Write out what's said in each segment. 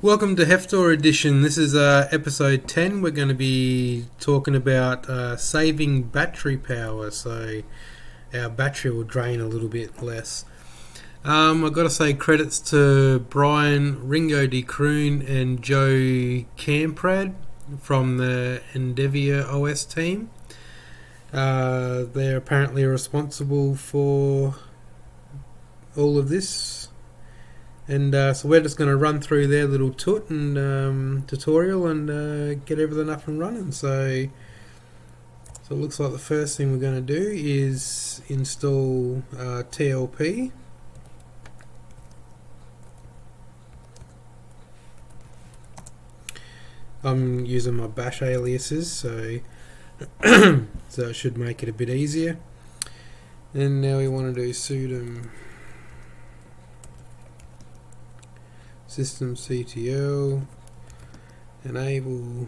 Welcome to Hefftor edition. This is episode 10. We're going to be talking about saving battery power, so our battery will drain a little bit less. I've got to say credits to Bryan, Ringo, Kroon and Joe Kamprad from the EndeavourOS team. They're apparently responsible for all of this. And so we're just going to run through their little tutorial and get everything up and running. So it looks like the first thing we're going to do is install TLP. I'm using my bash aliases, so so it should make it a bit easier. And now we want to do sudo systemctl enable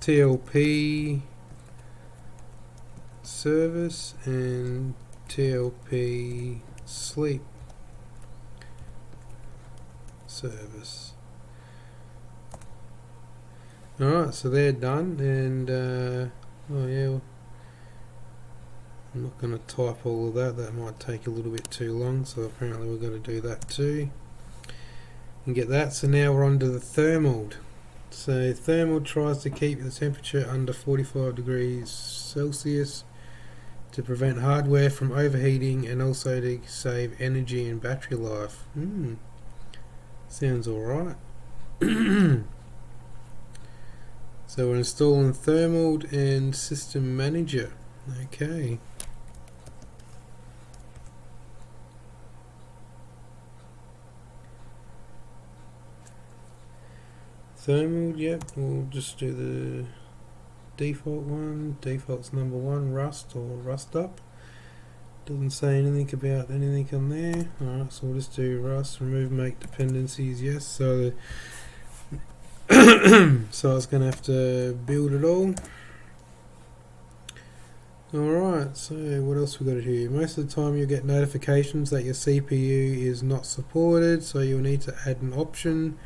TLP service and TLP sleep service. Alright, so they're done, and oh yeah, I'm not going to type all of that, that might take a little bit too long, so apparently we've got to do that too. And get that. So now we're on to the thermal. So thermal tries to keep the temperature under 45 degrees Celsius to prevent hardware from overheating and also to save energy and battery life. Sounds alright. So we're installing thermal and system manager. Okay. Thermal, yep, we'll just do the default one. Default's number 1, rust or rust up. Doesn't say anything about anything on there. Alright, so we'll just do rust, remove make dependencies, yes. So so I was going to have to build it all. Alright, so what else we got to do? Most of the time you'll get notifications that your CPU is not supported, so you'll need to add an option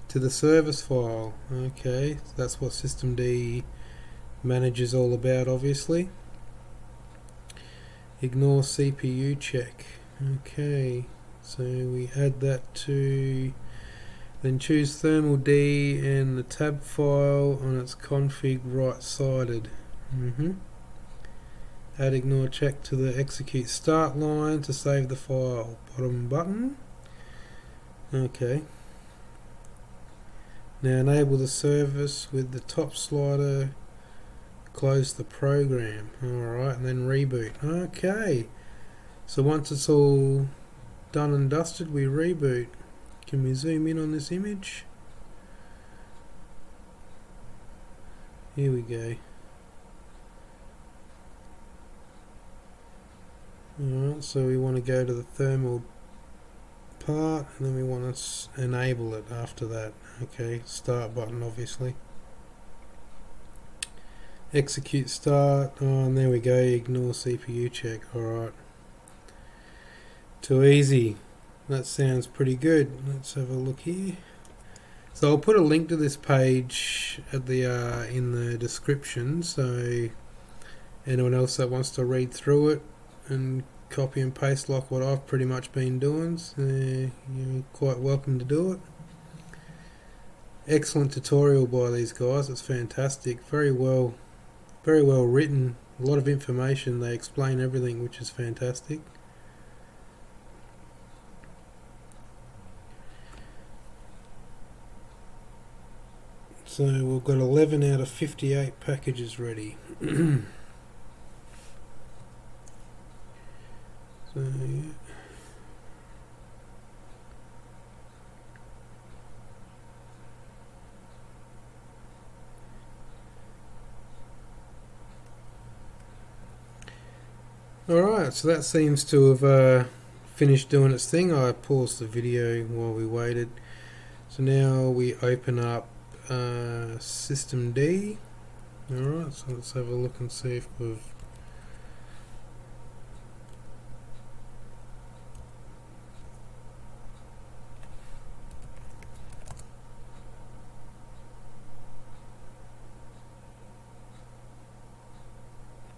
to the service file. Okay, so that's what systemd manages all about, obviously. Ignore CPU check. Okay, so we add that to, then choose thermal D and the tab file on its config right sided. Add ignore check to the execute start line to save the file. Bottom button. Okay. Now enable the service with the top slider, close the program. Alright, and then reboot. Okay, so once it's all done and dusted, we reboot. Can we zoom in on this image? Here we go. Alright, so we want to go to the thermal part and then we want to enable it after that. Okay, start button obviously. Execute start, oh, and there we go, ignore CPU check. Alright, too easy. That sounds pretty good. Let's have a look here. So I'll put a link to this page at the in the description, so anyone else that wants to read through it and copy and paste like what I've pretty much been doing, so you're quite welcome to do it. Excellent tutorial by these guys, it's fantastic, very well written, a lot of information, they explain everything, which is fantastic. So we've got 11 out of 58 packages ready. So yeah. Alright, so that seems to have finished doing its thing. I paused the video while we waited. So now we open up systemd. Alright, so let's have a look and see if we've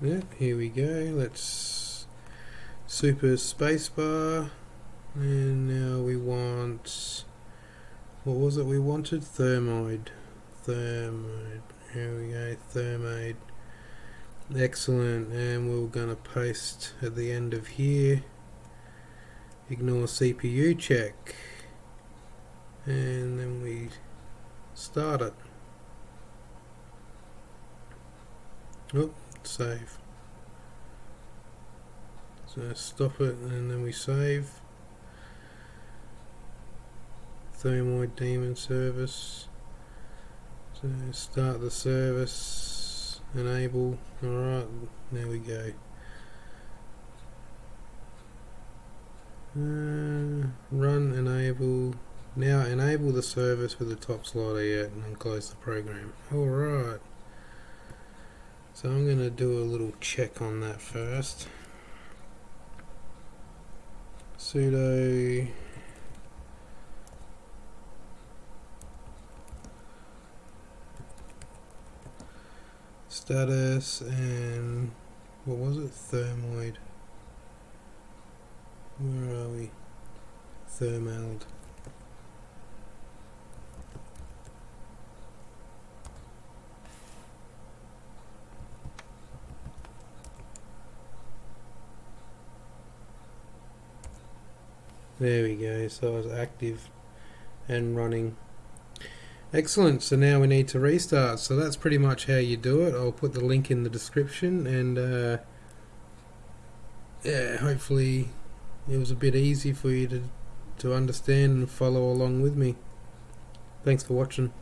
Yeah, here we go. Let's super spacebar, and now we want, what was it we wanted? Thermoid. Here we go, thermide. Excellent, and we're going to paste at the end of here. Ignore CPU check, and then we start it. Oh, save. So stop it, and then we save. Thermoid daemon service. So start the service, enable. Alright, there we go. Run, enable. Now enable the service with the top slider yet, and then close the program. Alright. So I'm going to do a little check on that first. Sudo status, and what was it? Thermoid. Where are we? Thermald. There we go, so it's active and running. Excellent, so now we need to restart. So that's pretty much how you do it. I'll put the link in the description, and yeah, hopefully it was a bit easy for you to understand and follow along with me. Thanks for watching.